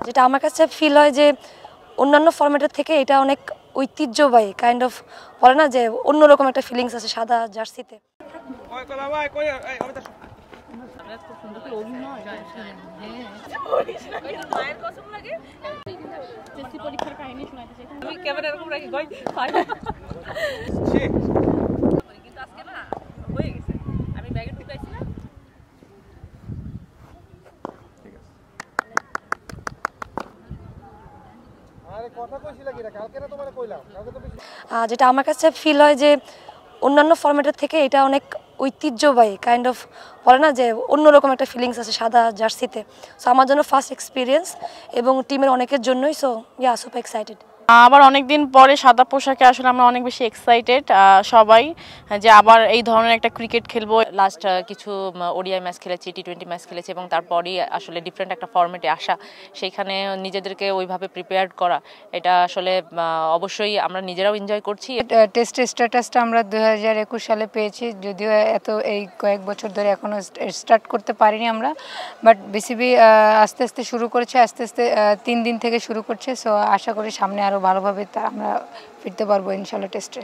যেটা আমার কাছে ফিল হয় যে অন্যান্য ফরম্যাটের থেকে এটা অনেক ঐতিহ্যবাহী কাইন্ড অফ বলে না যে অন্যরকম একটা ফিলিংস আছে সাদা জার্সিতে। যেটা আমার কাছে ফিল হয় যে অন্যান্য ফরম্যাটের থেকে এটা অনেক ঐতিহ্যবাহী কাইন্ড অফ বলে না যে অন্যরকম একটা ফিলিংস আছে সাদা জার্সিতে। সো আমার জন্য ফার্স্ট এক্সপিরিয়েন্স এবং টিমের অনেকের জন্যই। So yeah super excited. আবার অনেকদিন পরে সাদা পোশাকে আসলে আমরা অনেক বেশি এক্সাইটেড সবাই যে আবার এই ধরনের একটা ক্রিকেট খেলবো। লাস্ট কিছু ওডিআই ম্যাচ খেলেছি, টি20 ম্যাচ খেলেছি এবং তারপরই আসলে ডিফারেন্ট একটা ফরম্যাটে আসা, সেইখানে নিজেদেরকে ওইভাবে প্রিপেয়ার করা, এটা আসলে অবশ্যই আমরা নিজেরাও এনজয় করছি। টেস্টের স্ট্যাটাসটা আমরা 2021 সালে পেয়েছি, যদিও এই কয়েক বছর ধরে এখনও স্টার্ট করতে পারিনি আমরা, বাট বিসিবি আস্তে আস্তে শুরু করেছে, আস্তে আস্তে 3 দিন থেকে শুরু করছে। সো আশা করি সামনে আরও ভালোভাবে আমরা ফিরতে পারবো ইনশাল্লাহ টেস্টে।